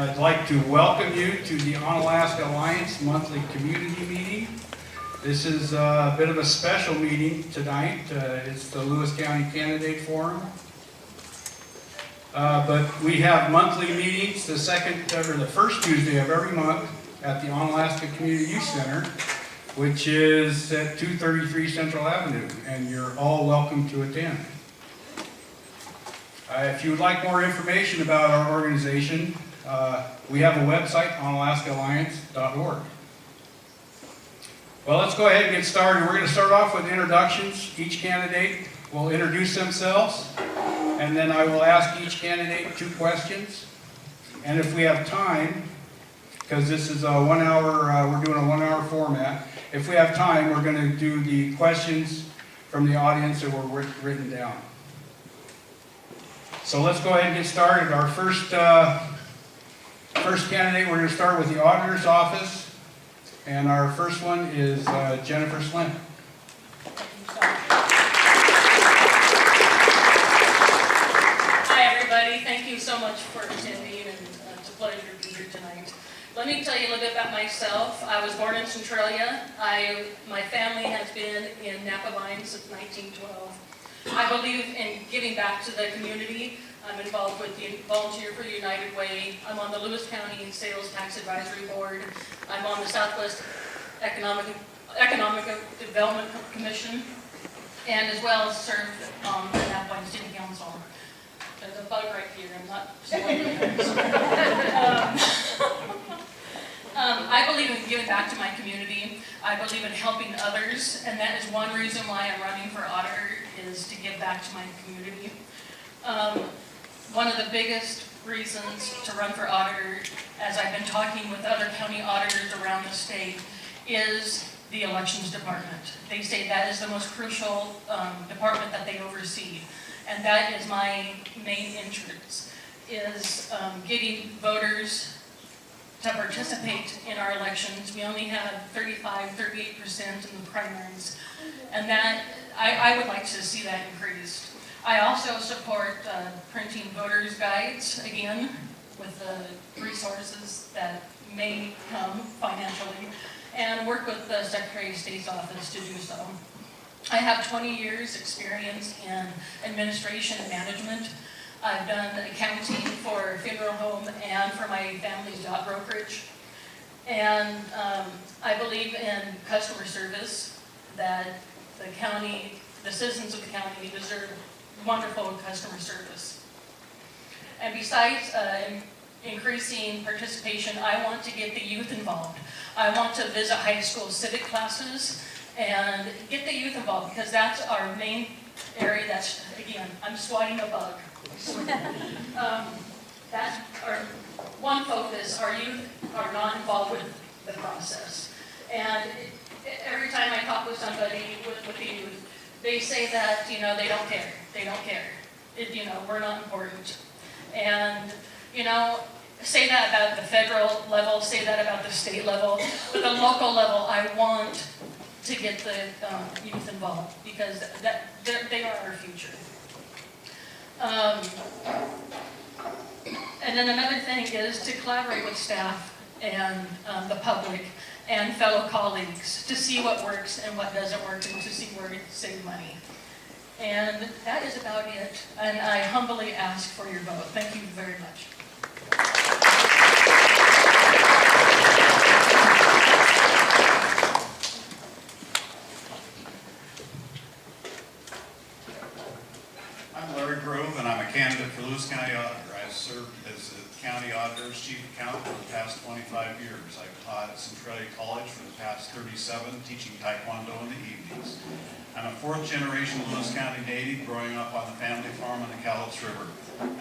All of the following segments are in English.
I'd like to welcome you to the Onalaska Alliance monthly community meeting. This is a bit of a special meeting tonight. It's the Lewis County Candidate Forum. But we have monthly meetings the first Tuesday of every month at the Onalaska Community Youth Center, which is at 233 Central Avenue, and you're all welcome to attend. If you would like more information about our organization, we have a website, onalaskaalliance.org. Well, let's go ahead and get started. We're going to start off with introductions. Each candidate will introduce themselves, and then I will ask each candidate 2 questions. And if we have time, because this is a 1 hour, we're doing a 1 hour format. If we have time, we're going to do the questions from the audience that were written down. So let's go ahead and get started. Our first candidate, we're going to start with the auditor's office. And our first one is Jennifer Slint. Hi everybody, thank you so much for attending, and it's a pleasure to be here tonight. Let me tell you a little bit about myself. I was born in Centralia. My family has been in Napa Vines since 1912. I believe in giving back to the community. I'm involved with the Volunteer for United Way. I'm on the Lewis County Sales Tax Advisory Board. I'm on the Southwest Economic Development Commission, and as well as served on the Napa Vines City Council. There's a bug right here. I'm not I believe in giving back to my community. I believe in helping others, and that is one reason why I'm running for auditor, is to give back to my community. One of the biggest reasons to run for auditor, as I've been talking with other county auditors around the state, is the elections department. They say that is the most crucial department that they oversee, and that is my main interest, is getting voters to participate in our elections. We only have 38% in the primaries, and that I would like to see that increased. I also support printing voters' guides, again, with the resources that may come financially, and work with the Secretary of State's office to do so. I have 20 years experience in administration and management. I've done accounting for a funeral home and for my family's job brokerage. And I believe in customer service, that the citizens of the county deserve wonderful customer service. And besides increasing participation, I want to get the youth involved. I want to visit high school civic classes and get the youth involved, because that's our main area. That's, again, I'm swatting a bug. That's our one focus. Our youth are not involved with the process. And every time I talk with somebody with the youth, they say that, they don't care. They don't care. We're not important. And, say that about the federal level, say that about the state level. But the local level, I want to get the youth involved, because they are our future. And then another thing is to collaborate with staff and the public and fellow colleagues to see what works and what doesn't work, and to see where to save money. And that is about it. And I humbly ask for your vote. Thank you very much. And I'm a candidate for Lewis County Auditor. I've served as the County Auditor's Chief Accountant for the past 25 years. I've taught at Centralia College for the past 37, teaching Taekwondo in the evenings. I'm a 4th generation Lewis County native, growing up on the family farm on the Cowlitz River.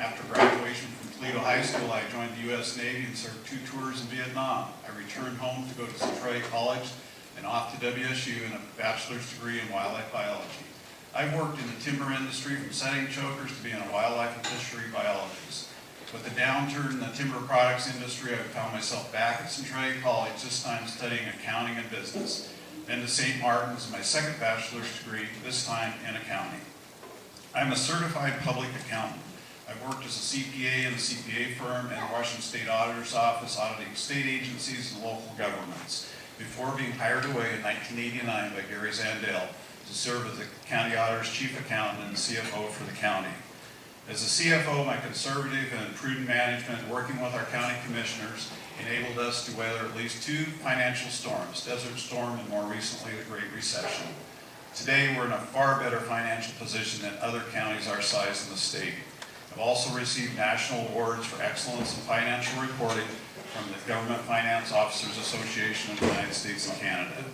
After graduation from Toledo High School, I joined the U.S. Navy and served 2 tours in Vietnam. I returned home to go to Centralia College and off to WSU in a bachelor's degree in wildlife biology. I've worked in the timber industry, from setting chokers to being a wildlife and fishery biologist. With the downturn in the timber products industry, I found myself back at Centralia College, this time studying accounting and business. Then to St. Martin's, my 2nd bachelor's degree, this time in accounting. I'm a certified public accountant. I've worked as a CPA in the CPA firm and the Washington State Auditor's Office, auditing state agencies and local governments, before being hired away in 1989 by Gary Zandell to serve as the county auditor's chief accountant and CFO for the county. As a CFO, my conservative and prudent management, working with our county commissioners, enabled us to weather at least 2 financial storms, Desert Storm and more recently the Great Recession. Today, we're in a far better financial position than other counties our size in the state. I've also received national awards for excellence in financial reporting from the Government Finance Officers Association of the United States and Canada.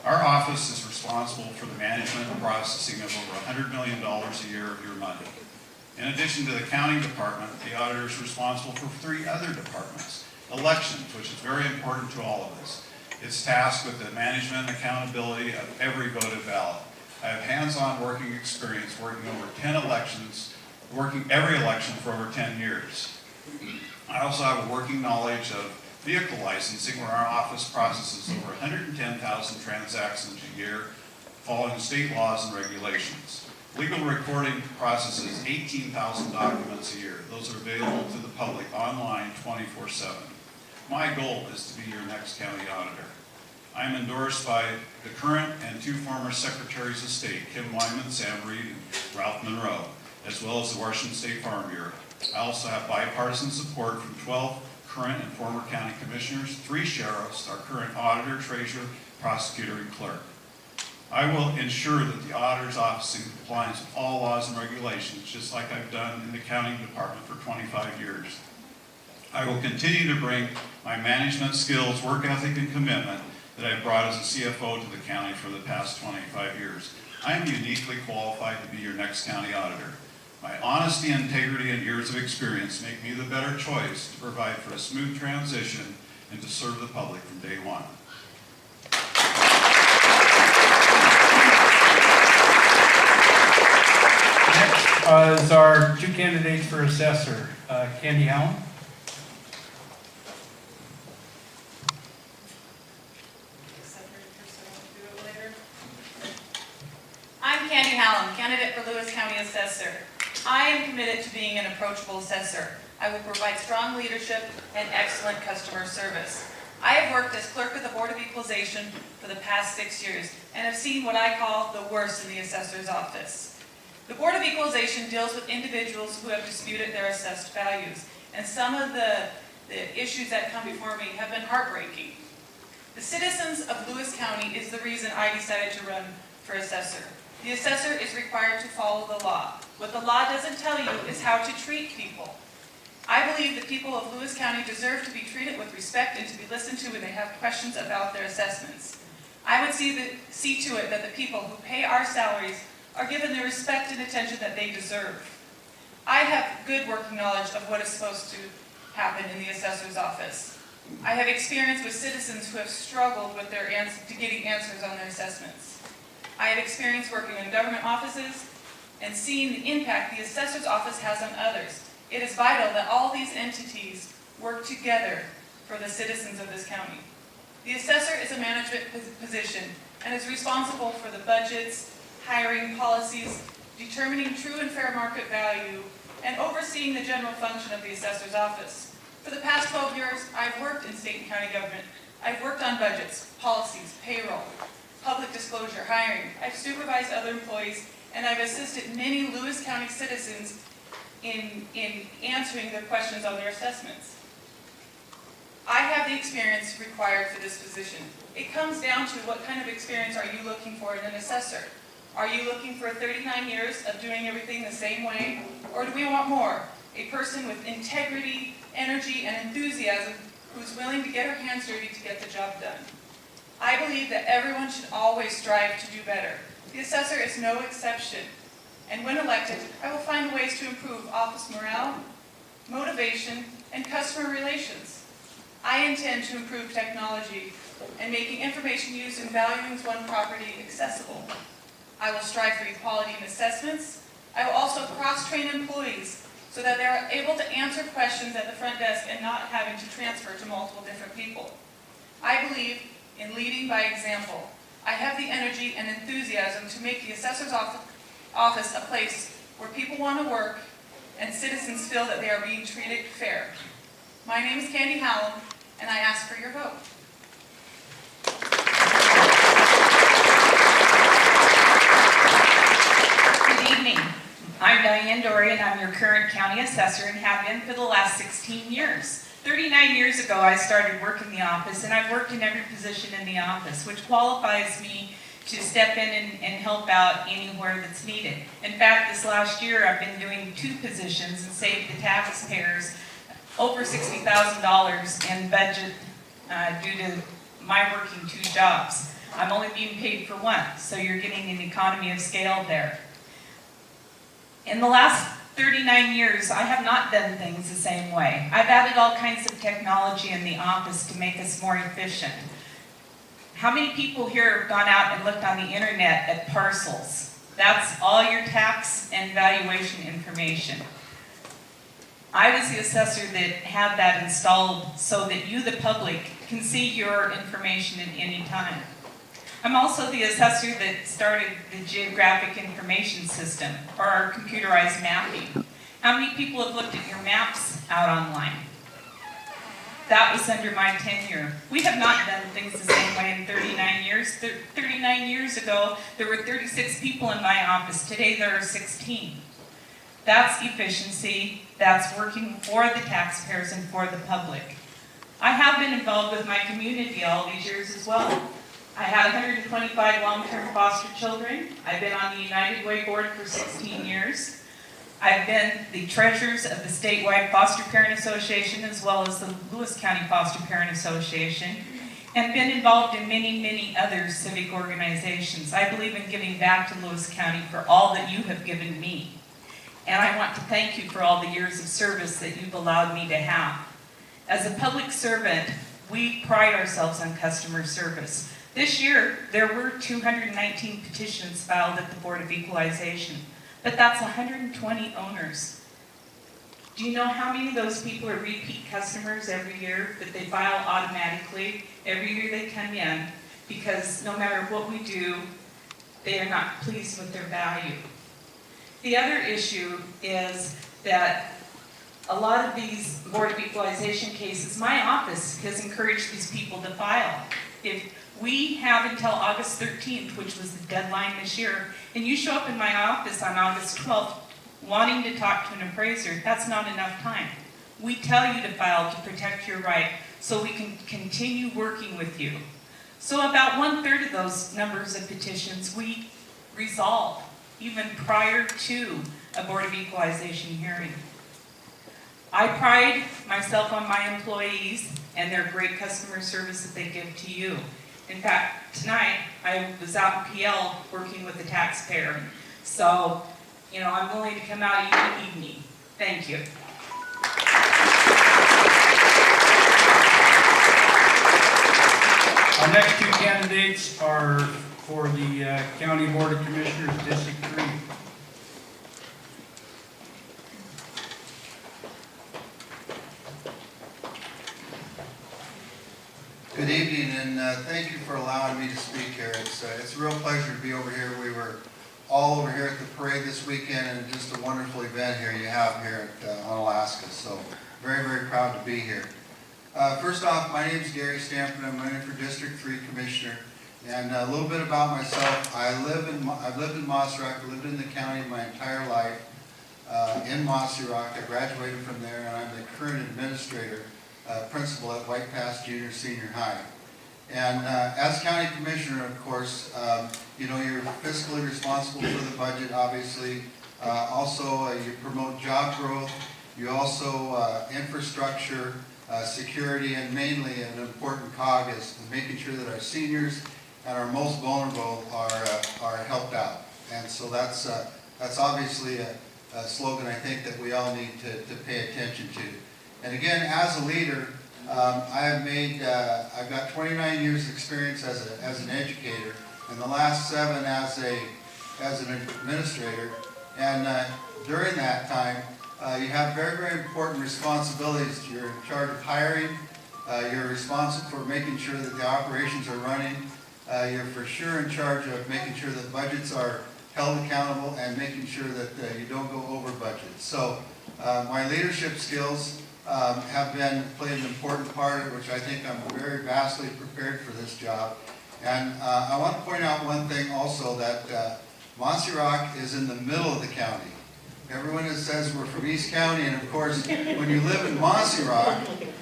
Our office is responsible for the management and processing of over $100 million a year of your money. In addition to the accounting department, the auditor is responsible for 3 other departments. Elections, which is very important to all of us. It's tasked with the management and accountability of every voted ballot. I have hands-on working experience working over 10 elections, working every election for over 10 years. I also have a working knowledge of vehicle licensing, where our office processes over 110,000 transactions a year, following state laws and regulations. Legal recording processes 18,000 documents a year. Those are available to the public online 24/7. My goal is to be your next county auditor. I am endorsed by the current and 2 former secretaries of state, Kim Wyman, Sam Reed, and Ralph Monroe, as well as the Washington State Farm Bureau. I also have bipartisan support from 12 current and former county commissioners, 3 sheriffs, our current auditor, treasurer, prosecutor, and clerk. I will ensure that the auditor's office is in compliance with all laws and regulations, just like I've done in the accounting department for 25 years. I will continue to bring my management skills, work ethic, and commitment that I've brought as a CFO to the county for the past 25 years. I am uniquely qualified to be your next county auditor. My honesty, integrity, and years of experience make me the better choice to provide for a smooth transition and to serve the public from day one. Next is our 2 candidates for assessor. Candy Hallam. I'm Candy Hallam, candidate for Lewis County Assessor. I am committed to being an approachable assessor. I will provide strong leadership and excellent customer service. I have worked as clerk of the Board of Equalization for the past 6 years and have seen what I call the worst in the assessor's office. The Board of Equalization deals with individuals who have disputed their assessed values, and some of the issues that come before me have been heartbreaking. The citizens of Lewis County is the reason I decided to run for assessor. The assessor is required to follow the law. What the law doesn't tell you is how to treat people. I believe the people of Lewis County deserve to be treated with respect and to be listened to when they have questions about their assessments. I would see to it that the people who pay our salaries are given the respect and attention that they deserve. I have good working knowledge of what is supposed to happen in the assessor's office. I have experience with citizens who have struggled with getting answers on their assessments. I have experience working in government offices and seeing the impact the assessor's office has on others. It is vital that all these entities work together for the citizens of this county. The assessor is a management position and is responsible for the budgets, hiring policies, determining true and fair market value, and overseeing the general function of the assessor's office. For the past 12 years, I've worked in state and county government. I've worked on budgets, policies, payroll, public disclosure, hiring. I've supervised other employees, and I've assisted many Lewis County citizens in answering their questions on their assessments. I have the experience required for this position. It comes down to what kind of experience are you looking for in an assessor? Are you looking for 39 years of doing everything the same way? Or do we want more? A person with integrity, energy, and enthusiasm who's willing to get her hands dirty to get the job done. I believe that everyone should always strive to do better. The assessor is no exception. And when elected, I will find ways to improve office morale, motivation, and customer relations. I intend to improve technology and making information used in valuing one property accessible. I will strive for equality in assessments. I will also cross-train employees so that they are able to answer questions at the front desk and not having to transfer to multiple different people. I believe in leading by example. I have the energy and enthusiasm to make the assessor's office a place where people want to work and citizens feel that they are being treated fair. My name is Candy Hallam, and I ask for your vote. Good evening. I'm Diane Dory, and I'm your current county assessor and have been for the last 16 years. 39 years ago, I started work in the office, and I've worked in every position in the office, which qualifies me to step in and help out anywhere that's needed. In fact, this last year, I've been doing 2 positions and saved the taxpayers over $60,000 in budget due to my working 2 jobs. I'm only being paid for 1, so you're getting an economy of scale there. In the last 39 years, I have not done things the same way. I've added all kinds of technology in the office to make us more efficient. How many people here have gone out and looked on the internet at parcels? That's all your tax and valuation information. I was the assessor that had that installed so that you, the public, can see your information at any time. I'm also the assessor that started the geographic information system, or our computerized mapping. How many people have looked at your maps out online? That was under my tenure. We have not done things the same way in 39 years. 39 years ago, there were 36 people in my office. Today, there are 16. That's efficiency. That's working for the taxpayers and for the public. I have been involved with my community all these years as well. I had 125 long-term foster children. I've been on the United Way board for 16 years. I've been the treasurers of the statewide Foster Parent Association as well as the Lewis County Foster Parent Association, and been involved in many, many other civic organizations. I believe in giving back to Lewis County for all that you have given me. And I want to thank you for all the years of service that you've allowed me to have. As a public servant, we pride ourselves on customer service. This year, there were 219 petitions filed at the Board of Equalization, but that's 120 owners. Do you know how many of those people are repeat customers every year that they file automatically? Every year they come in because no matter what we do, they are not pleased with their value. The other issue is that a lot of these Board of Equalization cases, my office has encouraged these people to file. If we have until August 13th, which was the deadline this year, and you show up in my office on August 12th wanting to talk to an appraiser, that's not enough time. We tell you to file to protect your right so we can continue working with you. So about 1/3 of those numbers of petitions we resolve even prior to a Board of Equalization hearing. I pride myself on my employees and their great customer service that they give to you. In fact, tonight, I was out in PL working with the taxpayer. So, I'm willing to come out even evening. Thank you. Our next 2 candidates are for the County Board of Commissioners, District 3. Good evening, and thank you for allowing me to speak here. It's a real pleasure to be over here. We were all over here at the parade this weekend, and just a wonderful event here you have here at Onalaska. So very, very proud to be here. First off, my name is Gary Stampen. I'm running for District 3 Commissioner. And a little bit about myself. I've lived in Mossy Rock. I lived in the county my entire life in Mossy Rock. I graduated from there, and I'm the current administrator, principal at White Pass Junior Senior High. And as county commissioner, of course, you're fiscally responsible for the budget, obviously. Also, you promote job growth. You also infrastructure, security, and mainly an important cog is making sure that our seniors and our most vulnerable are helped out. And so that's obviously a slogan I think that we all need to pay attention to. And again, as a leader, I've got 29 years experience as an educator, and the last 7 as an administrator. And during that time, you have very, very important responsibilities. You're in charge of hiring. You're responsible for making sure that the operations are running. You're for sure in charge of making sure that budgets are held accountable and making sure that you don't go over budget. So My leadership skills have played an important part, which I think I'm very vastly prepared for this job. And I want to point out one thing also, that Mossy Rock is in the middle of the county. Everyone says we're from East County, and of course, when you live in Mossy Rock,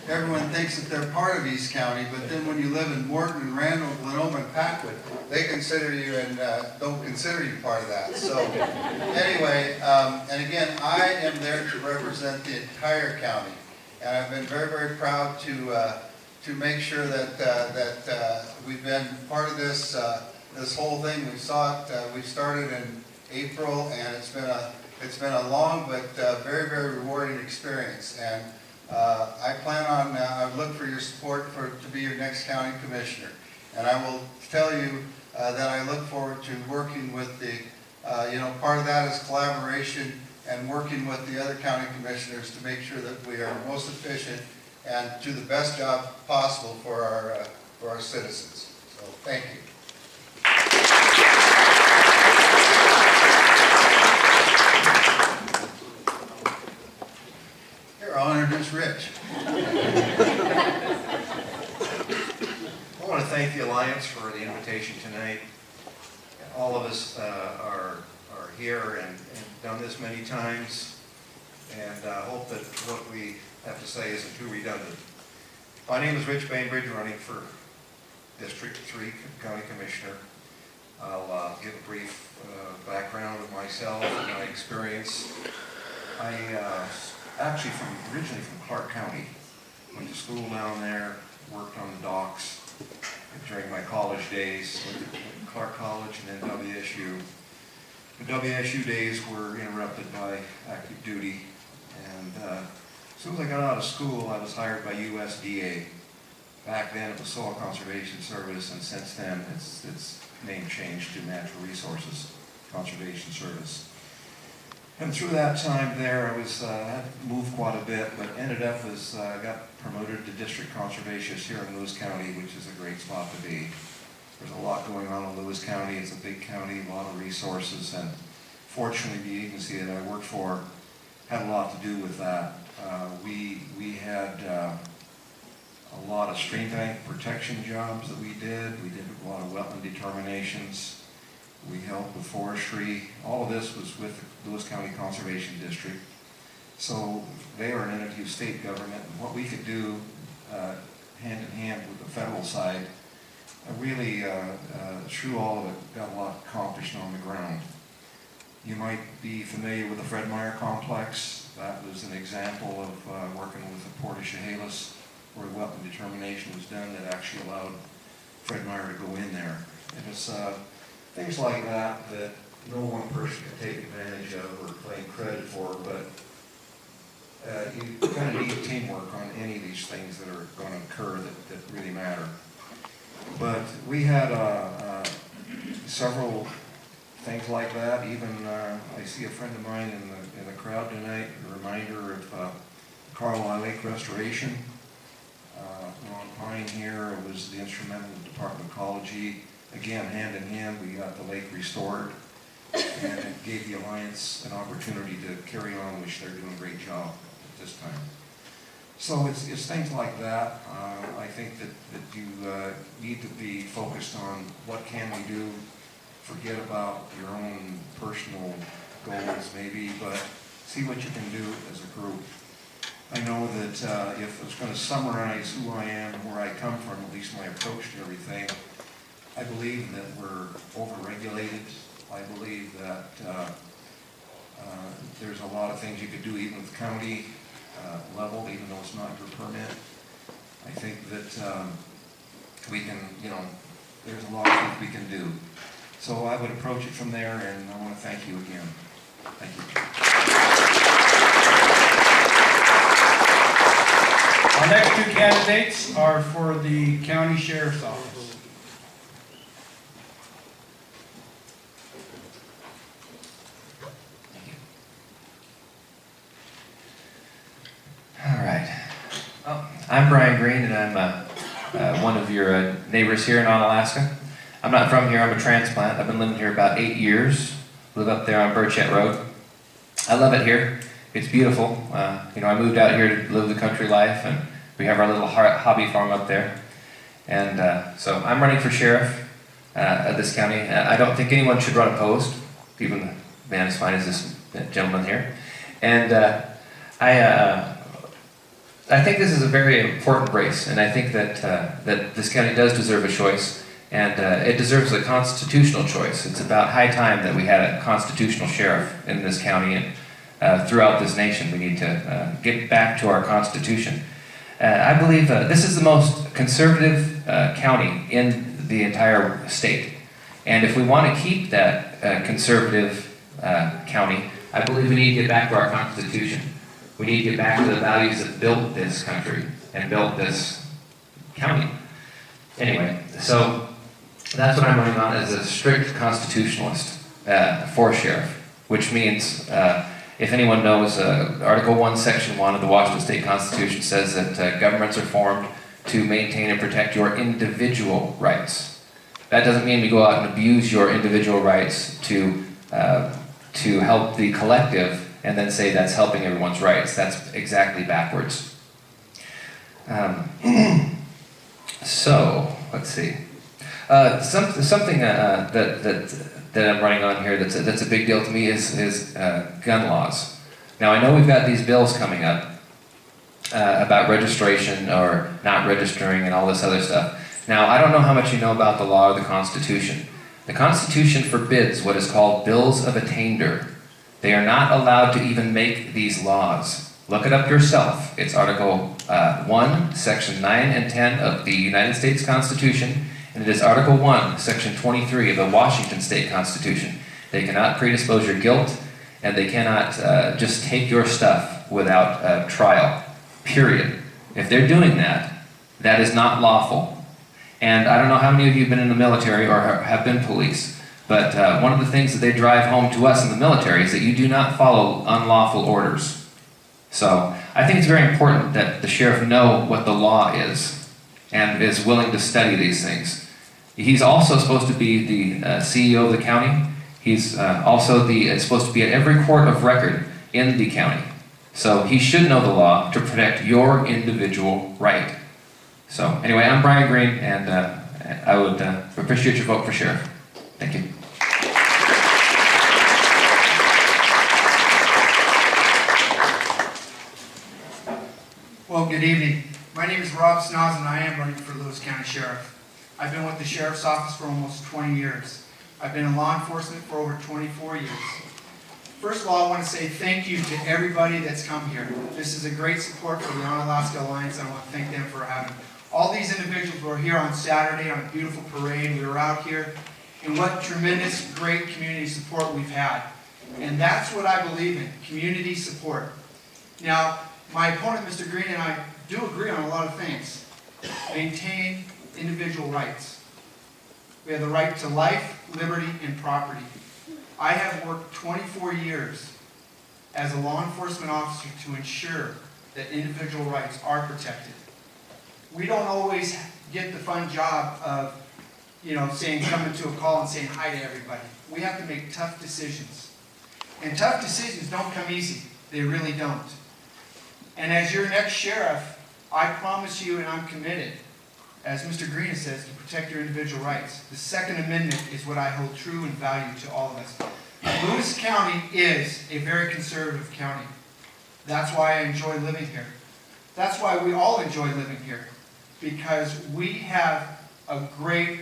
everyone thinks that they're part of East County, but then when you live in Morton and Randall, Glenoma and Packwood, they consider you and don't consider you part of that. So anyway, and again, I am there to represent the entire county, and I've been very, very proud to make sure that we've been part of this this whole thing. We saw it. We started in April, and it's been a long but very, very rewarding experience. And I plan on, I look for your support to be your next county commissioner. And I will tell you that I look forward to working with the, part of that is collaboration and working with the other county commissioners to make sure that we are most efficient and do the best job possible for our citizens. So thank you. I'll introduce Rich. I want to thank the Alliance for the invitation tonight. All of us are here and done this many times, and I hope that what we have to say isn't too redundant. My name is Rich Bainbridge, running for District 3 County Commissioner. I'll give a brief background of myself and my experience. I actually originally from Clark County. Went to school down there, worked on the docks during my college days, went to Clark College and then WSU. The WSU days were interrupted by active duty, and as soon as I got out of school, I was hired by USDA. Back then it was Soil Conservation Service, and since then its name changed to Natural Resources Conservation Service. And through that time there, I had moved quite a bit, but ended up as got promoted to district conservationist here in Lewis County, which is a great spot to be. There's a lot going on in Lewis County. It's a big county, a lot of resources, and fortunately, the agency that I worked for had a lot to do with that. We had a lot of stream bank protection jobs that we did. We did a lot of wetland determinations. We helped with forestry. All of this was with the Lewis County Conservation District. So they are an entity of state government, and what we could do hand in hand with the federal side, really through all of it, got a lot accomplished on the ground. You might be familiar with the Fred Meyer Complex. That was an example of working with the Port of Chehalis, where wetland determination was done that actually allowed Fred Meyer to go in there. It was things like that that no one person can take advantage of or claim credit for, but you kind of need teamwork on any of these things that are going to occur that really matter. But we had several things like that. Even I see a friend of mine in the crowd tonight, a reminder of Carlisle Lake Restoration. Ron Pine here was the instrumental Department of Ecology. Again, hand in hand, we got the lake restored, and it gave the Alliance an opportunity to carry on, which they're doing a great job at this time. So it's things like that. I think that you need to be focused on what can we do. Forget about your own personal goals maybe, but see what you can do as a group. I know that if I was going to summarize who I am and where I come from, at least my approach to everything, I believe that we're overregulated. I believe that there's a lot of things you could do even with county level, even though it's not your permit. I think that we can, there's a lot of things we can do. So I would approach it from there, and I want to thank you again. Thank you. Our next two candidates are for the County Sheriff's Office. All right. Well, I'm Brian Green, and I'm one of your neighbors here in Onalaska. I'm not from here. I'm a transplant. I've been living here about 8 years. Live up there on Burchett Road. I love it here. it's beautiful. I moved out here to live the country life, and we have our little hobby farm up there. And so I'm running for sheriff of this county. I don't think anyone should run opposed, even the man as fine as this gentleman here. And I think this is a very important race, and I think that this county does deserve a choice, and it deserves a constitutional choice. It's about high time that we had a constitutional sheriff in this county and throughout this nation. We need to get back to our Constitution. I believe this is the most conservative county in the entire state. And if we want to keep that conservative county, I believe we need to get back to our Constitution. We need to get back to the values that built this country and built this county. Anyway, so that's what I'm running on, as a strict constitutionalist for sheriff, which means if anyone knows, Article 1, Section 1 of the Washington State Constitution says that governments are formed to maintain and protect your individual rights. That doesn't mean we go out and abuse your individual rights to help the collective and then say that's helping everyone's rights. That's exactly backwards. So, let's see. Something that I'm running on here that's a big deal to me is gun laws. Now, I know we've got these bills coming up about registration or not registering and all this other stuff. Now, I don't know how much you know about the law or the Constitution. The Constitution forbids what is called bills of attainder. They are not allowed to even make these laws. Look it up yourself. It's Article 1, Section 9 and 10 of the United States Constitution, and it is Article 1, Section 23 of the Washington State Constitution. They cannot predispose your guilt, and they cannot just take your stuff without trial, period. If they're doing that, that is not lawful. And I don't know how many of you have been in the military or have been police, but one of the things that they drive home to us in the military is that you do not follow unlawful orders. So I think it's very important that the sheriff know what the law is and is willing to study these things. He's also supposed to be the CEO of the county. He's also supposed to be at every court of record in the county. So he should know the law to protect your individual right. So anyway, I'm Brian Green, and I would appreciate your vote for sheriff. Thank you. Well, good evening. My name is Rob Snoz, and I am running for Lewis County Sheriff. I've been with the Sheriff's Office for almost 20 years. I've been in law enforcement for over 24 years. First of all, I want to say thank you to everybody that's come here. This is a great support for the Onalaska Alliance, and I want to thank them for having all these individuals who are here on Saturday on a beautiful parade. We were out here, and what tremendous, great community support we've had. And that's what I believe in, community support. Now, my opponent, Mr. Green, and I do agree on a lot of things. Maintain individual rights. We have the right to life, liberty, and property. I have worked 24 years as a law enforcement officer to ensure that individual rights are protected. We don't always get the fun job of, coming to a call and saying hi to everybody. We have to make tough decisions. And tough decisions don't come easy. They really don't. And as your next sheriff, I promise you, and I'm committed, as Mr. Green says, to protect your individual rights. The Second Amendment is what I hold true and value to all of us. Lewis County is a very conservative county. That's why I enjoy living here. That's why we all enjoy living here, because we have a great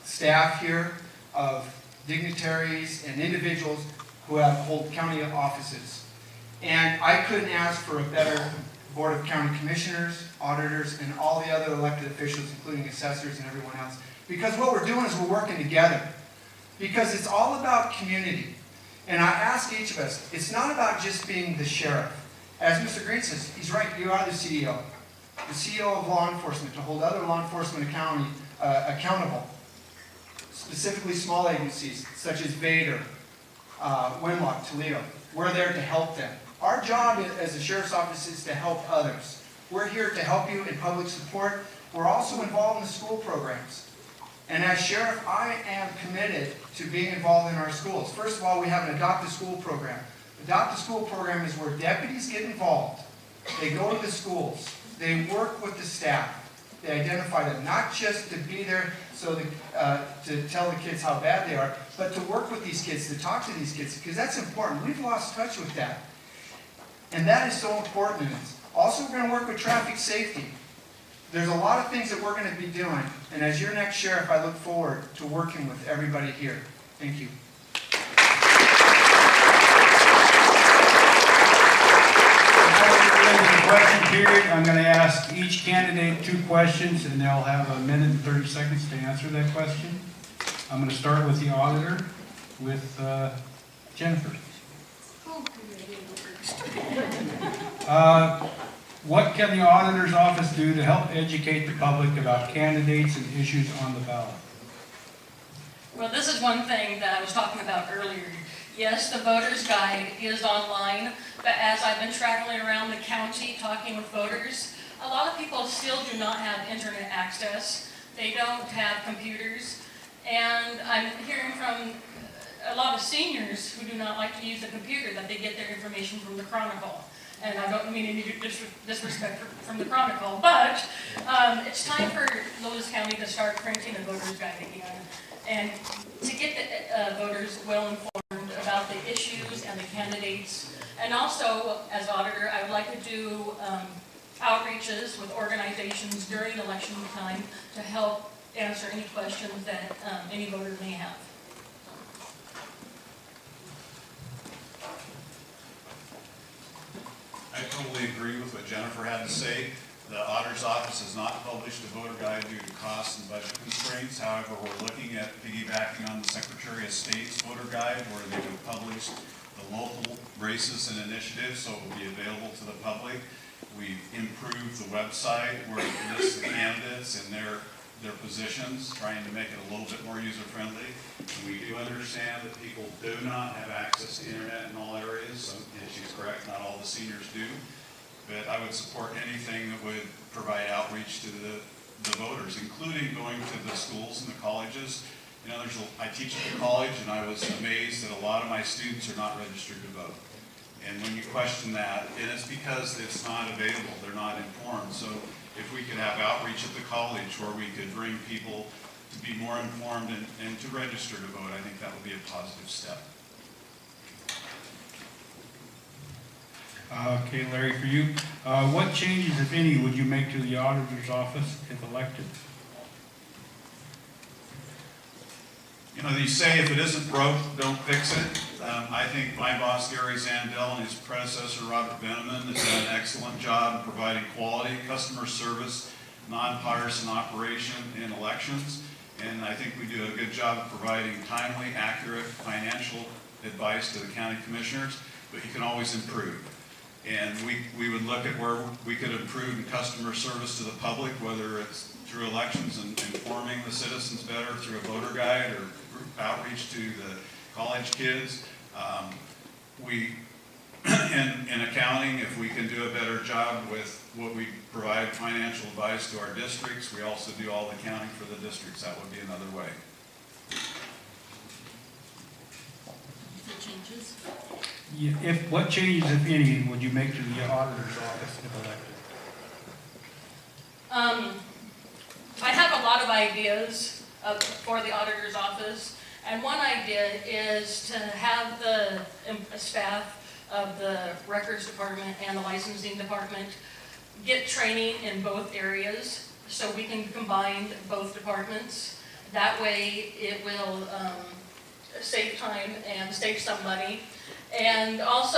staff here of dignitaries and individuals who hold county offices. And I couldn't ask for a better Board of County Commissioners, auditors, and all the other elected officials, including assessors and everyone else. Because what we're doing is we're working together. Because it's all about community. And I ask each of us, it's not about just being the sheriff. As Mr. Green says, he's right, you are the CEO. The CEO of law enforcement, to hold other law enforcement accountable. Specifically small agencies, such as Vader, Winlock, Toledo. We're there to help them. Our job as a sheriff's office is to help others. We're here to help you in public support. We're also involved in the school programs. And as sheriff, I am committed to being involved in our schools. First of all, we have an adopt a school program. Adopt a School program is where deputies get involved. They go to the schools. They work with the staff. They identify them, not just to be there so to tell the kids how bad they are, but to work with these kids, to talk to these kids, because that's important. We've lost touch with that. And that is so important in this. Also, we're going to work with traffic safety. There's a lot of things that we're going to be doing, and as your next sheriff, I look forward to working with everybody here. Thank you. Question period. I'm going to ask each candidate 2 questions, and they'll have a minute and 30 seconds to answer that question. I'm going to start with the auditor, with Jennifer. What can the auditor's office do to help educate the public about candidates and issues on the ballot? Well, this is one thing that I was talking about earlier. Yes, the voter's guide is online, but as I've been traveling around the county talking with voters, a lot of people still do not have internet access. They don't have computers, and I'm hearing from a lot of seniors who do not like to use the computer, that they get their information from the Chronicle. And I don't mean any disrespect from the Chronicle, but it's time for Lewis County to start printing a voter's guide again, and to get the voters well informed about the issues and the candidates. And also, as auditor, I would like to do outreaches with organizations during election time to help answer any questions that any voter may have. I totally agree with what Jennifer had to say. The auditor's office has not published a voter guide due to cost and budget constraints. However, we're looking at piggybacking on the Secretary of State's voter guide, where they would publish the local races and initiatives, so it will be available to the public. We've improved the website where it lists the candidates and their positions, trying to make it a little bit more user-friendly. And we do understand that people do not have access to internet in all areas, and she's correct, not all the seniors do. But I would support anything that would provide outreach to the voters, including going to the schools and the colleges. You know, I teach at the college, and I was amazed that a lot of my students are not registered to vote. And when you question that, and it's because it's not available, they're not informed. So if we could have outreach at the college where we could bring people to be more informed and to register to vote, I think that would be a positive step. Okay, Larry, for you, what changes, if any, would you make to the auditor's office if elected? You know, they say if it isn't broke, don't fix it. I think my boss, Gary Zandel, and his predecessor, Robert Veneman, has done an excellent job in providing quality customer service, nonpartisan operation in elections. And I think we do a good job of providing timely, accurate financial advice to the county commissioners, but you can always improve. And we would look at where we could improve in customer service to the public, whether it's through elections and informing the citizens better through a voter guide or group outreach to the college kids. In accounting, if we can do a better job with what we provide financial advice to our districts, we also do all the accounting for the districts. That would be another way. Changes? What changes, if any, would you make to the auditor's office if elected? I have a lot of ideas for the auditor's office, and one idea is to have the staff of the records department and the licensing department get training in both areas so we can combine both departments. That way it will save time and save some money. And also,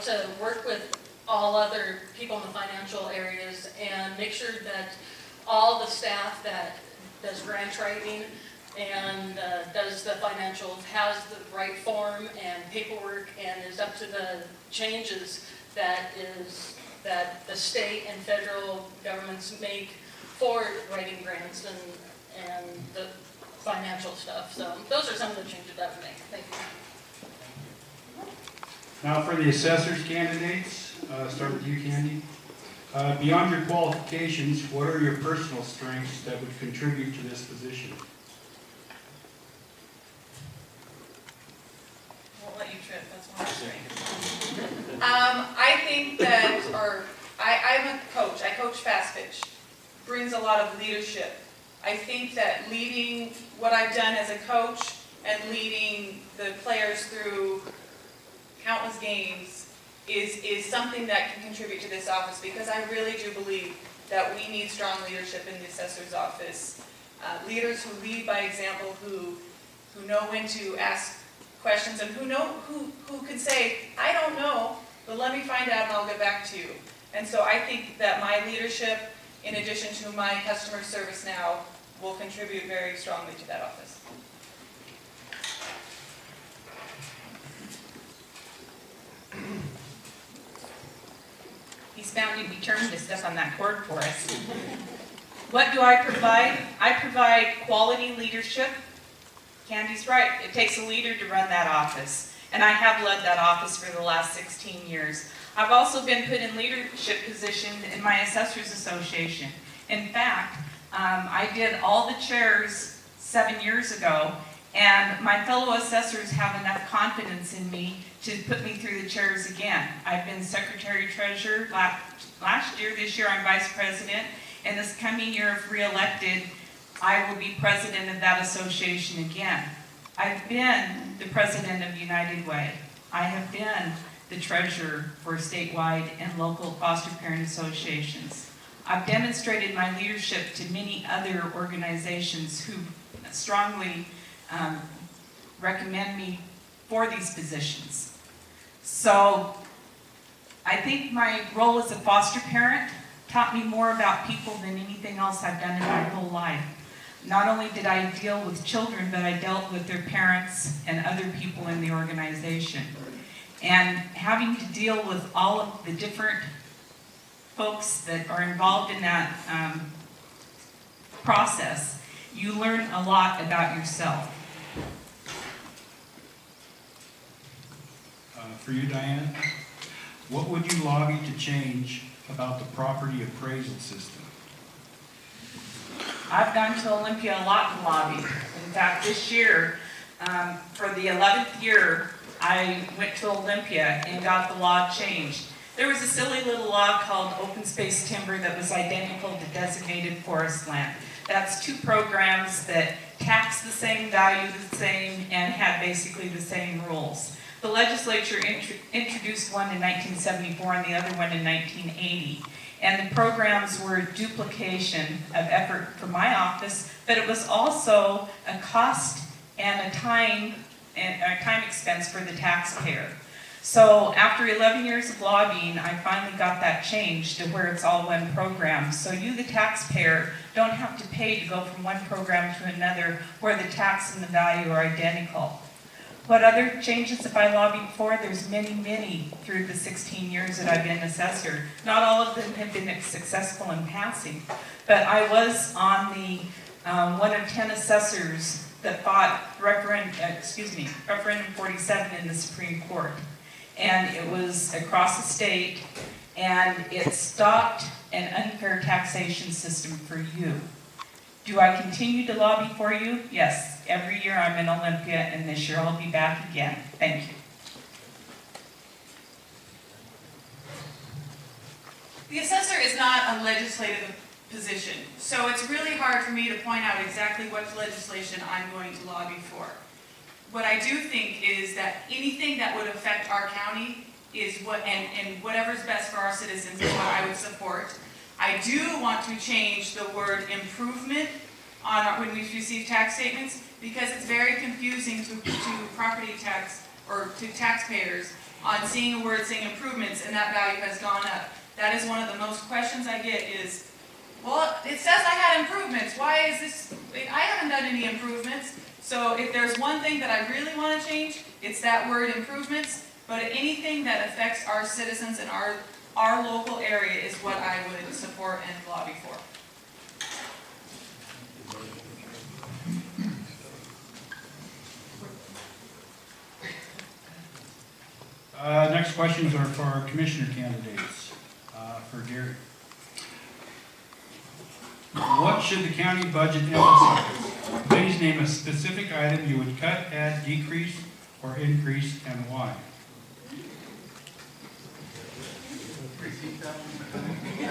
to work with all other people in the financial areas and make sure that all the staff that does grant writing and does the financials has the right form and paperwork and is up to the changes that the state and federal governments make for writing grants and the financial stuff. So those are some of the changes that we make. Thank you. Now for the assessor's candidates, start with you, Candy. Beyond your qualifications, what are your personal strengths that would contribute to this position? Won't let you trip, that's one of the things. I think that, I'm a coach, I coach fast pitch, brings a lot of leadership. I think that leading what I've done as a coach and leading the players through countless games is something that can contribute to this office, because I really do believe that we need strong leadership in the assessor's office. Leaders who lead by example, who know when to ask questions, and who can say, I don't know, but let me find out and I'll get back to you. And so I think that my leadership, in addition to my customer service now, will contribute very strongly to that office. He's bound to be determined to step on that cord for us. What do I provide? I provide quality leadership. Candy's right. It takes a leader to run that office. And I have led that office for the last 16 years. I've also been put in leadership position in my Assessors Association. In fact, I did all the chairs 7 years ago, and my fellow assessors have enough confidence in me to put me through the chairs again. I've been secretary-treasurer last year. This year I'm vice president. And this coming year, if re-elected, I will be president of that association again. I've been the president of United Way. I have been the treasurer for statewide and local foster parent associations. I've demonstrated my leadership to many other organizations who strongly recommend me for these positions. So I think my role as a foster parent taught me more about people than anything else I've done in my whole life. Not only did I deal with children, but I dealt with their parents and other people in the organization. And having to deal with all of the different folks that are involved in that process, you learn a lot about yourself. For you, Diane, what would you lobby to change about the property appraisal system? I've gone to Olympia a lot and lobbied. In fact, this year, for the 11th year, I went to Olympia and got the law changed. There was a silly little law called open space timber that was identical to designated forest land. That's two programs that tax the same, value the same, and had basically the same rules. The legislature introduced one in 1974 and the other one in 1980. And the programs were duplication of effort for my office, but it was also a cost and a time expense for the taxpayer. So after 11 years of lobbying, I finally got that changed to where it's all one program. So you, the taxpayer, don't have to pay to go from one program to another where the tax and the value are identical. What other changes have I lobbied for? There's many, many through the 16 years that I've been assessor. Not all of them have been successful in passing, but I was on the one of 10 assessors that fought referendum 47 in the Supreme Court. And it was across the state, and it stopped an unfair taxation system for you. Do I continue to lobby for you? Yes. Every year I'm in Olympia, and this year I'll be back again. Thank you. The assessor is not a legislative position, so it's really hard for me to point out exactly what legislation I'm going to lobby for. What I do think is that anything that would affect our county is and whatever's best for our citizens is what I would support. I do want to change the word improvement when we receive tax statements, because it's very confusing to property tax or to taxpayers on seeing a word saying improvements and that value has gone up. That is one of the most questions I get is, well, it says I had improvements. Why is this? I haven't done any improvements. So if there's one thing that I really want to change, it's that word improvements. But anything that affects our citizens and our local area is what I would support and lobby for. Next questions are for our commissioner candidates. For Gary. What should the county budget emphasize? Please name a specific item you would cut, add, decrease, or increase, and why.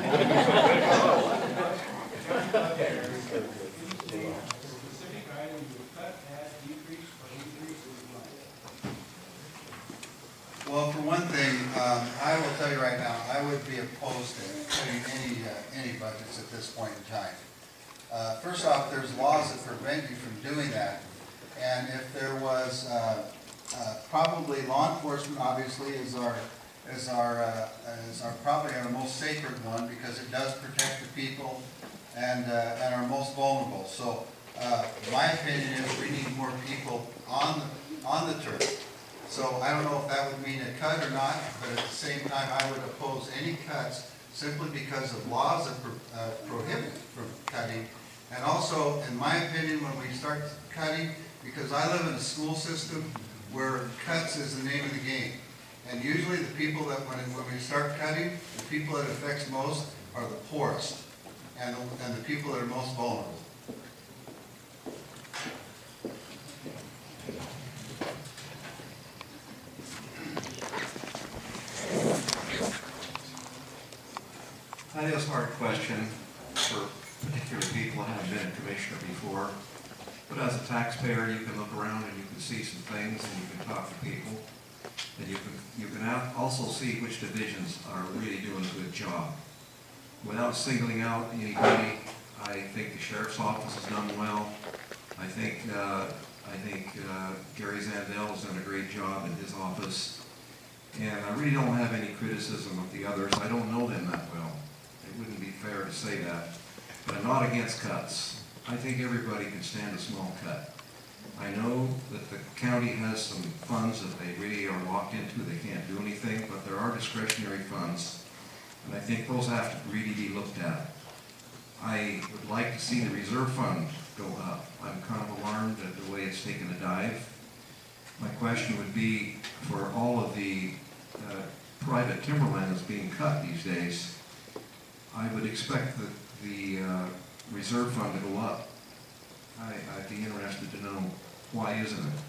Specific item you would cut, add, decrease, or increase or decline? Well, for one thing, I will tell you right now, I would be opposed to putting any budgets at this point in time. First off, there's laws that prevent you from doing that. And if there was, probably law enforcement obviously is probably our most sacred one because it does protect the people and are most vulnerable. So my opinion is we need more people on the turf. So I don't know if that would mean a cut or not, but at the same time, I would oppose any cuts simply because of laws that prohibit from cutting. And also, in my opinion, when we start cutting, because I live in a school system where cuts is the name of the game. And usually the people that, when we start cutting, the people that it affects most are the poorest and the people that are most vulnerable. That is a hard question for particular people that haven't been a commissioner before. But as a taxpayer, you can look around and you can see some things and you can talk to people. And you can also see which divisions are really doing a good job. Without singling out anybody, I think the sheriff's office has done well. I think Gary Zandel has done a great job in his office. And I really don't have any criticism of the others. I don't know them that well. It wouldn't be fair to say that. But I'm not against cuts. I think everybody can stand a small cut. I know that the county has some funds that they really are locked into. They can't do anything, but there are discretionary funds. And I think those have to really be looked at. I would like to see the reserve fund go up. I'm kind of alarmed at the way it's taken a dive. My question would be, for all of the private timberland that's being cut these days, I would expect the reserve fund to go up. I'd be interested to know, why isn't it?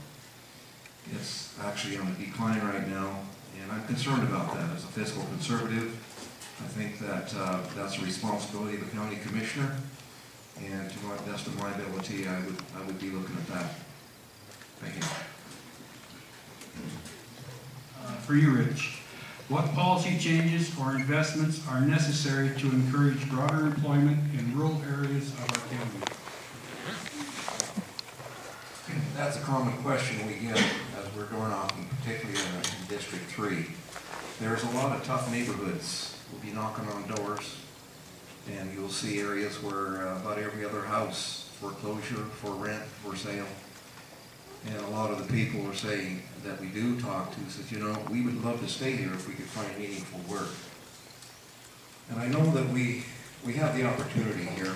It's actually on a decline right now, and I'm concerned about that as a fiscal conservative. I think that that's a responsibility of the county commissioner, and to the best of my ability, I would be looking at that. Thank you. For you, Rich, what policy changes or investments are necessary to encourage broader employment in rural areas of our county? That's a common question we get as we're going off, and particularly in District 3. There's a lot of tough neighborhoods. We'll be knocking on doors, and you'll see areas where about every other house, foreclosure, for rent, for sale. And a lot of the people are saying that we do talk to says, you know, we would love to stay here if we could find meaningful work. And I know that we have the opportunity here.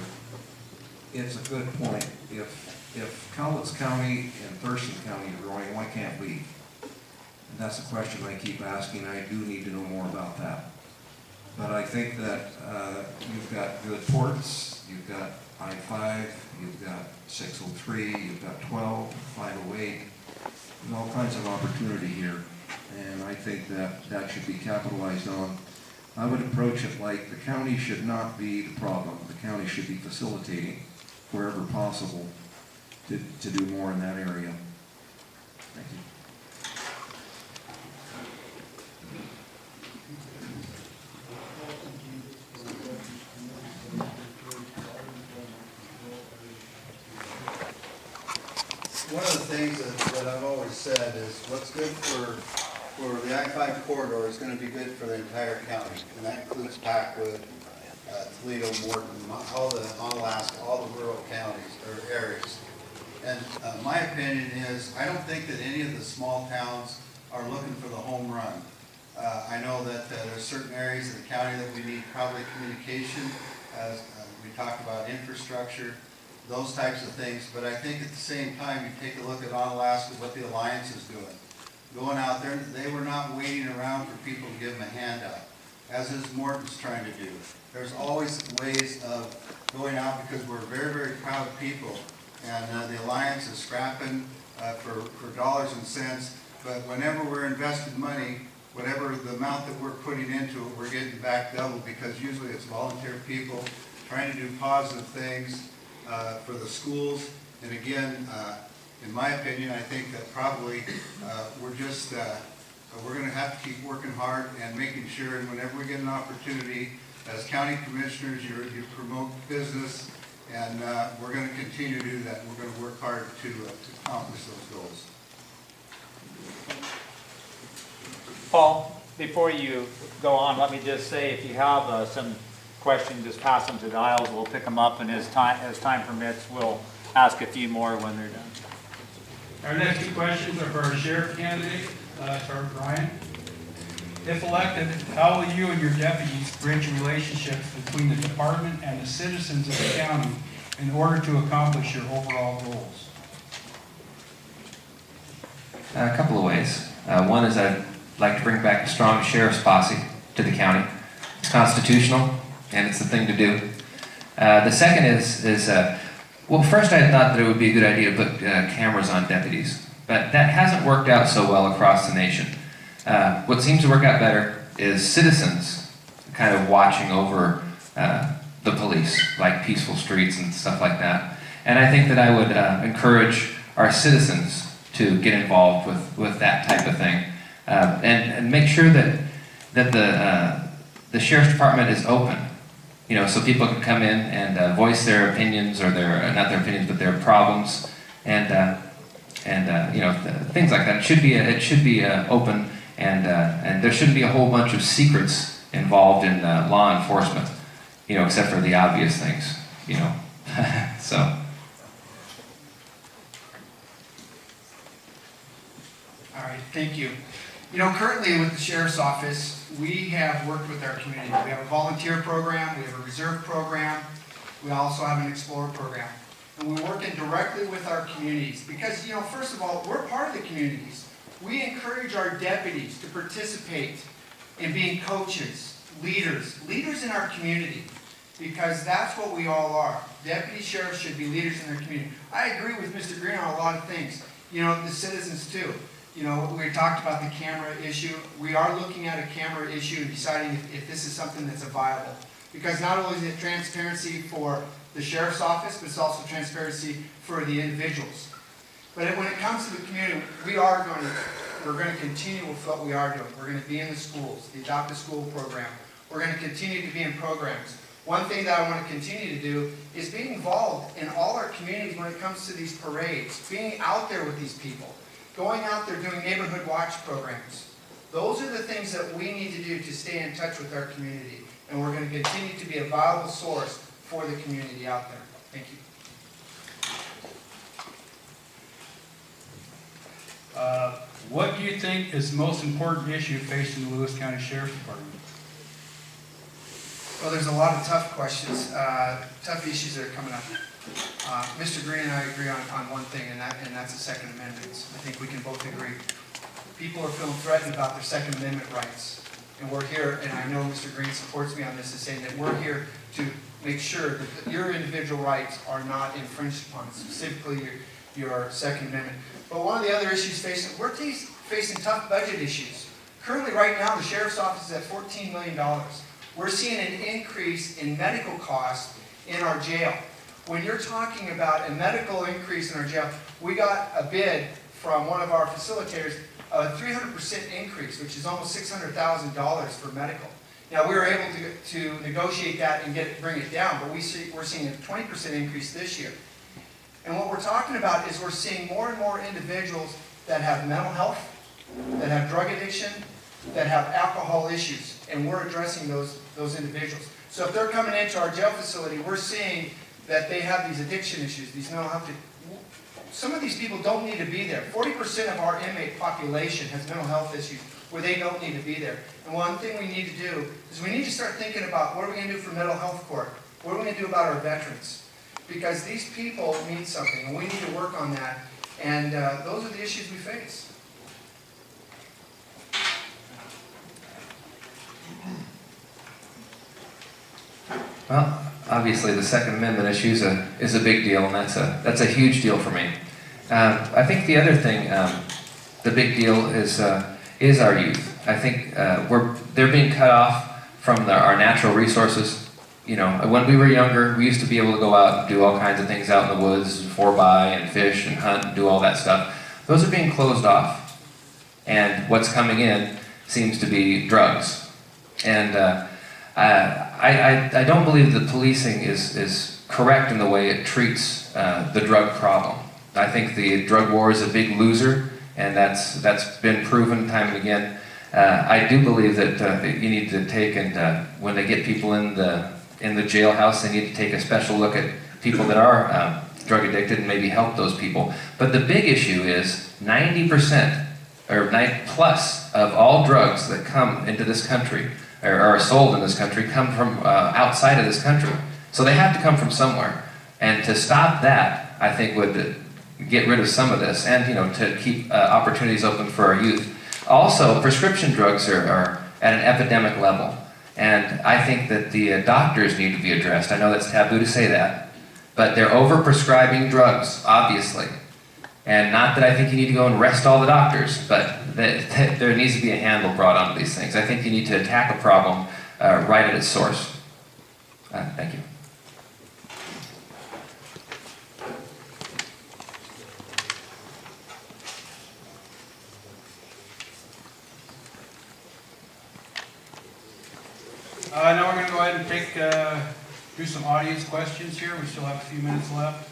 It's a good point. If Cowlitz County and Thurston County are growing, why can't we? And that's a question I keep asking. I do need to know more about that. But I think that you've got good ports, you've got I-5, you've got 603, you've got 12, 508, and all kinds of opportunity here. And I think that should be capitalized on. I would approach it like the county should not be the problem. The county should be facilitating wherever possible to do more in that area. Thank you. One of the things that I've always said is what's good for the I-5 corridor is going to be good for the entire county. And that includes Packwood, Toledo, Morton, all the Onalaska, all the rural counties or areas. And my opinion is I don't think that any of the small towns are looking for the home run. I know that there's certain areas of the county that we need probably communication, as we talk about infrastructure, those types of things. But I think at the same time, you take a look at Onalaska, what the Alliance is doing. Going out there, they were not waiting around for people to give them a handout, as is Morton's trying to do. There's always ways of going out because we're very, very proud people. And the Alliance is scrapping for dollars and cents. But whenever we're investing money, whatever the amount that we're putting into it, we're getting back double, because usually it's volunteer people trying to do positive things for the schools. And again, in my opinion, I think that probably we're going to have to keep working hard and making sure, and whenever we get an opportunity, as county commissioners, you promote business, and we're going to continue to do that. We're going to work hard to accomplish those goals. Paul, before you go on, let me just say, if you have some questions, just pass them to the aisles. We'll pick them up, and as time permits, we'll ask a few more when they're done. Our next two questions are for our sheriff candidate, Sergeant Ryan. If elected, how will you and your deputies bridge relationships between the department and the citizens of the county in order to accomplish your overall goals? A couple of ways. One is I'd like to bring back a strong sheriff's posse to the county. It's constitutional, and it's the thing to do. The second is well, first I thought that it would be a good idea to put cameras on deputies, but that hasn't worked out so well across the nation. What seems to work out better is citizens kind of watching over the police, like peaceful streets and stuff like that. And I think that I would encourage our citizens to get involved with that type of thing, and make sure that the sheriff's department is open. You know, so people can come in and voice their opinions, or not their opinions, but their problems, and you know, things like that. It should be open, and there shouldn't be a whole bunch of secrets involved in law enforcement. You know, except for the obvious things. You know, so. All right, thank you. You know, currently with the Sheriff's Office, we have worked with our community. We have a volunteer program, we have a reserve program, we also have an Explorer program. And we're working directly with our communities because, you know, first of all, we're part of the communities. We encourage our deputies to participate in being coaches, leaders in our community, because that's what we all are. Deputy sheriffs should be leaders in their community. I agree with Mr. Green on a lot of things. You know, the citizens too. You know, we talked about the camera issue. We are looking at a camera issue and deciding if this is something that's viable. Because not only is it transparency for the sheriff's office, but it's also transparency for the individuals. But when it comes to the community, we're going to continue with what we are doing. We're going to be in the schools, the Adopt a School program. We're going to continue to be in programs. One thing that I want to continue to do is be involved in all our communities when it comes to these parades, being out there with these people. Going out there doing neighborhood watch programs. Those are the things that we need to do to stay in touch with our community. And we're going to continue to be a viable source for the community out there. Thank you. What do you think is the most important issue facing the Lewis County Sheriff's Department? Well, there's a lot of tough questions, tough issues that are coming up. Mr. Green and I agree on one thing, and that's the Second Amendment. I think we can both agree. People are feeling threatened about their Second Amendment rights. And we're here, and I know Mr. Green supports me on this, is saying that we're here to make sure that your individual rights are not infringed upon, specifically your Second Amendment. But one of the other issues we're facing tough budget issues. Currently, right now, the Sheriff's Office is at $14 million. We're seeing an increase in medical costs in our jail. When you're talking about a medical increase in our jail, we got a bid from one of our facilitators, a 300% increase, which is almost $600,000 for medical. Now, we were able to negotiate that and bring it down, but we're seeing a 20% increase this year. And what we're talking about is we're seeing more and more individuals that have mental health, that have drug addiction, that have alcohol issues, and we're addressing those individuals. So if they're coming into our jail facility, we're seeing that they have these addiction issues, these mental health issues. Some of these people don't need to be there. 40% of our inmate population has mental health issues where they don't need to be there. And one thing we need to do is we need to start thinking about what are we going to do for mental health court? What are we going to do about our veterans? Because these people need something, and we need to work on that. And those are the issues we face. Well, obviously the Second Amendment issue is a big deal, and that's a huge deal for me. I think the other thing, the big deal is our youth. I think they're being cut off from our natural resources. You know, when we were younger, we used to be able to go out and do all kinds of things out in the woods, 4-by and fish and hunt and do all that stuff. Those are being closed off. And what's coming in seems to be drugs. And I don't believe that policing is correct in the way it treats the drug problem. I think the drug war is a big loser, and that's been proven time and again. I do believe that you need to take and when they get people in the jailhouse, they need to take a special look at people that are drug addicted and maybe help those people. But the big issue is 90% or 90+ of all drugs that come into this country or are sold in this country come from outside of this country. So they have to come from somewhere. And to stop that, I think would get rid of some of this, and to keep opportunities open for our youth. Also, prescription drugs are at an epidemic level, and I think that the doctors need to be addressed. I know that's taboo to say that, but they're over-prescribing drugs, obviously. And not that I think you need to go and arrest all the doctors, but there needs to be a handle brought onto these things. I think you need to attack a problem right at its source. Thank you. Now we're going to go ahead and do some audience questions here. We still have a few minutes left.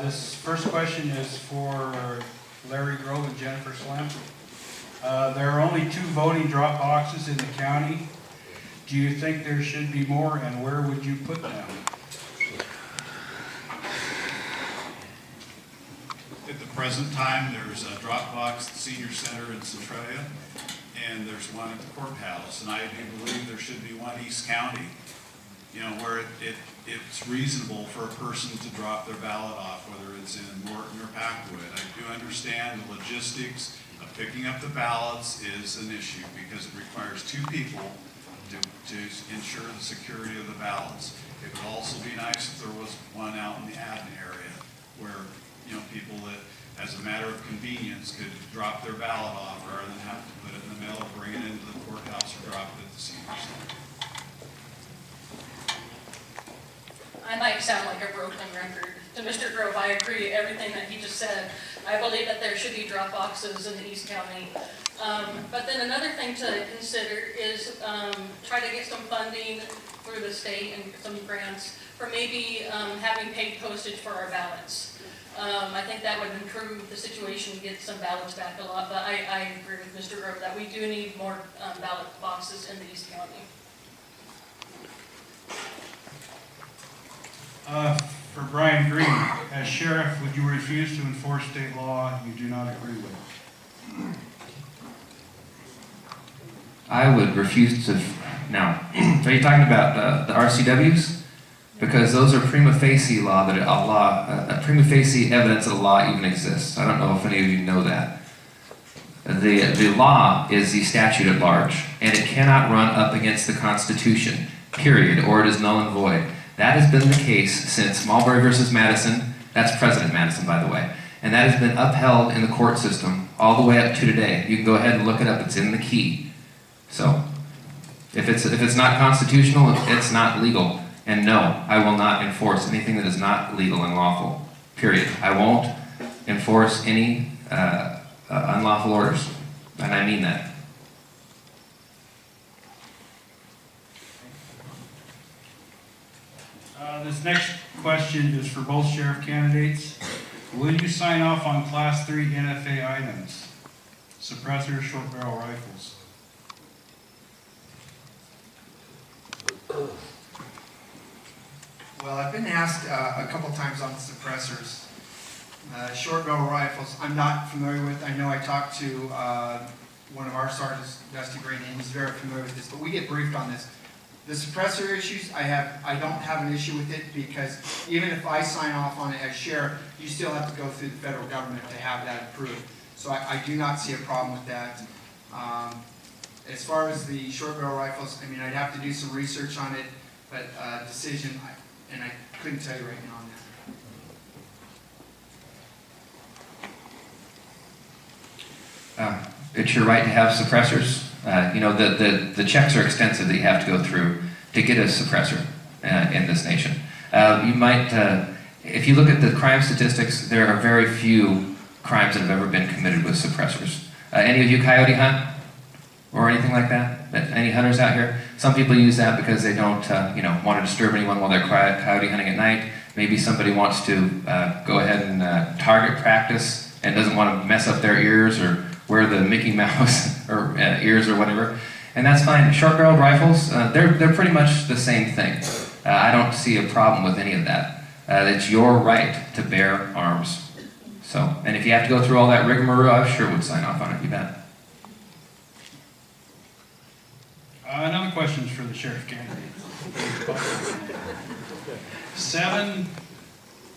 This first question is for Larry Grove and Jennifer Slam. There are only 2 voting drop boxes in the county. Do you think there should be more, and where would you put them? At the present time, there's a drop box at the Senior Center in Centralia, and there's one at the courthouse, and I do believe there should be one East County, where it's reasonable for a person to drop their ballot off, whether it's in Morton or Packwood. I do understand the logistics of picking up the ballots is an issue because it requires 2 people to ensure the security of the ballots. It would also be nice if there was one out in the admin area where people that, as a matter of convenience, could drop their ballot off rather than have to put it in the mail or bring it into the courthouse or drop it at the senior center. I might sound like a broken record. To Mr. Grove, I agree everything that he just said. I believe that there should be drop boxes in the East County. But then another thing to consider is try to get some funding through the state and some grants for maybe having paid postage for our ballots. I think that would improve the situation, get some ballots back a lot, but I agree with Mr. Grove that we do need more ballot boxes in the East County. For Brian Green, as sheriff, would you refuse to enforce state law you do not agree with? I would refuse to. Now, are you talking about the RCWs? Because those are prima facie prima facie evidence that a law even exists. I don't know if any of you know that. The law is the statute at large, and it cannot run up against the Constitution, period, or it is null and void. That has been the case since Marbury versus Madison. That's President Madison, by the way. And that has been upheld in the court system all the way up to today. You can go ahead and look it up. It's in the key. So, if it's not constitutional, it's not legal. And no, I will not enforce anything that is not legal and lawful, period. I won't enforce any unlawful orders, and I mean that. This next question is for both sheriff candidates. Will you sign off on Class 3 NFA items? Suppressors, short barrel rifles. Well, I've been asked a couple times on suppressors. Short barrel rifles, I'm not familiar with. I know I talked to one of our sergeants, Dusty Brady, and he's very familiar with this, but we get briefed on this. The suppressor issues, I don't have an issue with it because even if I sign off on it as sheriff, you still have to go through the federal government to have that approved. So I do not see a problem with that. As far as the short barrel rifles, I'd have to do some research on it, but decision, and I couldn't tell you right now on that. it's your right to have suppressors. The checks are extensive that you have to go through to get a suppressor in this nation. You might, if you look at the crime statistics, there are very few crimes that have ever been committed with suppressors. Any of you coyote hunt or anything like that? Any hunters out here? Some people use that because they don't, want to disturb anyone while they're coyote hunting at night. Maybe somebody wants to go ahead and target practice and doesn't want to mess up their ears or wear the Mickey Mouse or ears or whatever. And that's fine. Short-barreled rifles, they're pretty much the same thing. I don't see a problem with any of that. It's your right to bear arms. So, and if you have to go through all that rigmarole, I sure would sign off on it, you bet. Another question for the sheriff candidate. 7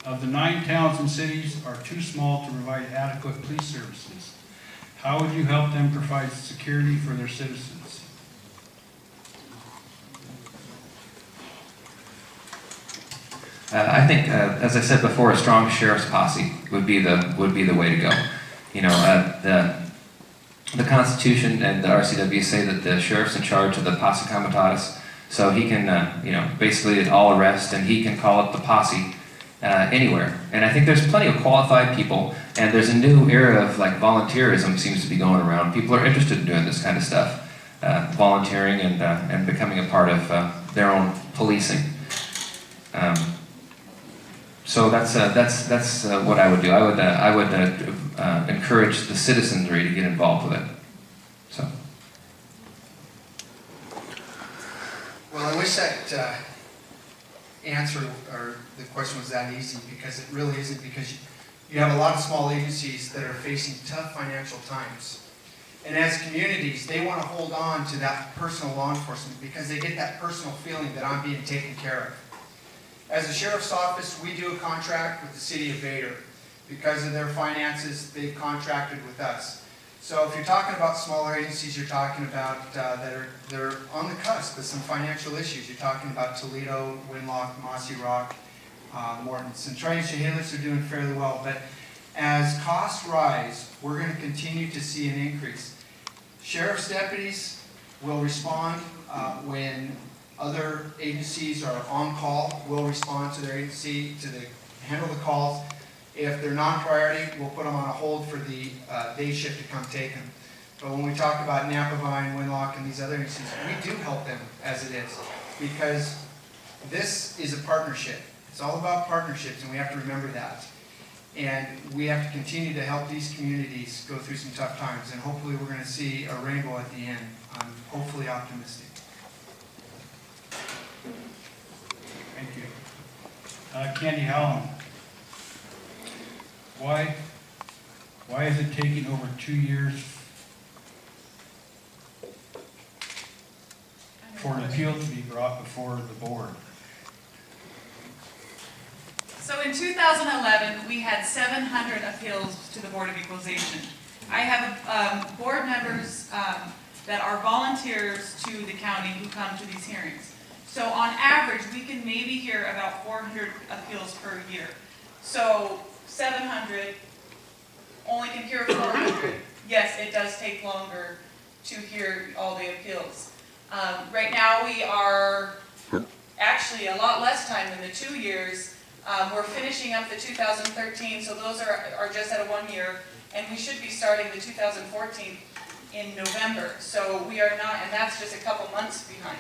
of the 9 towns and cities are too small to provide adequate police services. How would you help them provide security for their citizens? I think, as I said before, a strong sheriff's posse would be the way to go. The Constitution and the RCW say that the sheriff's in charge of the posse comitatus, so he can, basically at all arrest, and he can call up the posse anywhere. And I think there's plenty of qualified people, and there's a new era of volunteerism seems to be going around. People are interested in doing this kind of stuff, volunteering and becoming a part of their own policing. So that's what I would do. I would encourage the citizenry to get involved with it. So. Well, I wish that answer or the question was that easy, because it really isn't, because you have a lot of small agencies that are facing tough financial times. And as communities, they want to hold on to that personal law enforcement because they get that personal feeling that I'm being taken care of. As a sheriff's office, we do a contract with the city of Vader. Because of their finances, they've contracted with us. So if you're talking about smaller agencies, you're talking about they're on the cusp of some financial issues. You're talking about Toledo, Winlock, Mossy Rock, Mortensen. Triton Chehalis are doing fairly well, but as costs rise, we're going to continue to see an increase. Sheriff's deputies will respond when other agencies are on call. We'll respond to their agency to handle the calls. If they're non-priority, we'll put them on a hold for the day shift to come take them. But when we talk about Napavine, Winlock, and these other agencies, we do help them as it is, because this is a partnership. It's all about partnerships, and we have to remember that. And we have to continue to help these communities go through some tough times, and hopefully we're going to see a rainbow at the end. I'm hopefully optimistic. Thank you. Candy Hallam. Why is it taking over 2 years for an appeal to be brought before the board? So in 2011, we had 700 appeals to the Board of Equalization. I have board members that are volunteers to the county who come to these hearings. So on average, we can maybe hear about 400 appeals per year. So 700 only can hear 400. Yes, it does take longer to hear all the appeals. Right now, we are actually a lot less time than the 2 years. We're finishing up the 2013, so those are just at a 1 year, and we should be starting the 2014 in November. So we are not, and that's just a couple months behind.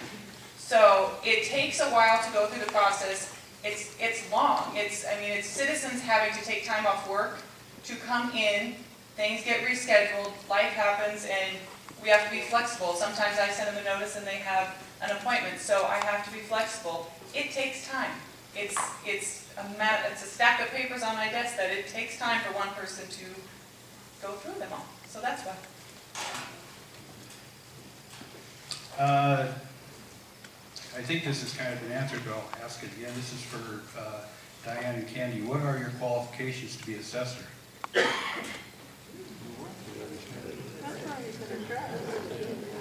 So it takes a while to go through the process. It's long. It's citizens having to take time off work to come in. Things get rescheduled, life happens, and we have to be flexible. Sometimes I send them a notice and they have an appointment, so I have to be flexible. It takes time. It's a stack of papers on my desk that it takes time for one person to go through them all. So that's why. I think this has kind of been answered, but I'll ask it again. This is for Diane and Candy. What are your qualifications to be assessor?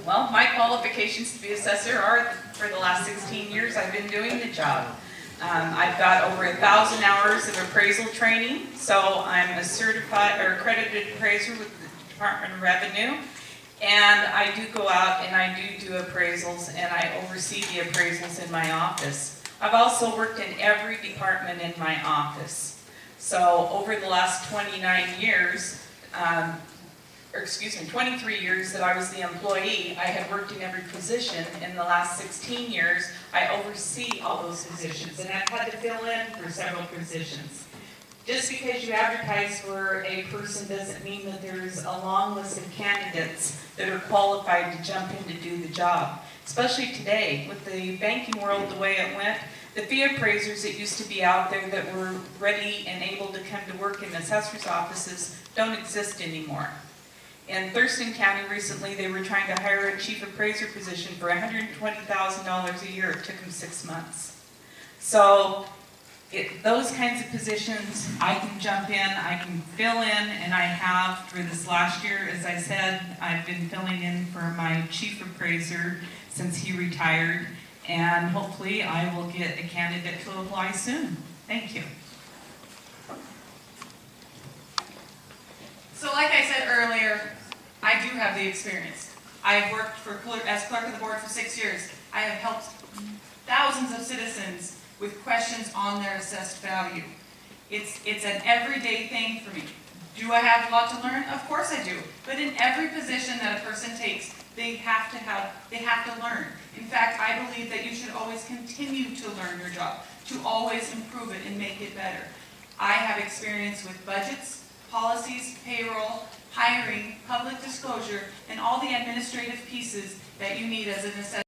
Well, my qualifications to be assessor are, for the last 16 years I've been doing the job. I've got over 1,000 hours of appraisal training, so I'm a certified or accredited appraiser with the Department of Revenue, And I do go out and I do appraisals, and I oversee the appraisals in my office. I've also worked in every department in my office. So over the last 29 years, 23 years that I was the employee, I have worked in every position. In the last 16 years, I oversee all those positions, and I've had to fill in for several positions. Just because you advertise for a person doesn't mean that there's a long list of candidates that are qualified to jump in to do the job. Especially today, with the banking world the way it went, the fee appraisers that used to be out there that were ready and able to come to work in the assessor's offices don't exist anymore. In Thurston County recently, they were trying to hire a chief appraiser position for $120,000 a year. It took them 6 months. So those kinds of positions, I can jump in, I can fill in, and I have for this last year. As I said, I've been filling in for my chief appraiser since he retired, and hopefully I will get a candidate to apply soon. Thank you. So like I said earlier, I do have the experience. I have worked as clerk of the board for 6 years. I have helped thousands of citizens with questions on their assessed value. It's an everyday thing for me. Do I have a lot to learn? Of course I do. But in every position that a person takes, they have to learn. In fact, I believe that you should always continue to learn your job, to always improve it and make it better. I have experience with budgets, policies, payroll, hiring, public disclosure, and all the administrative pieces that you need as an assessor.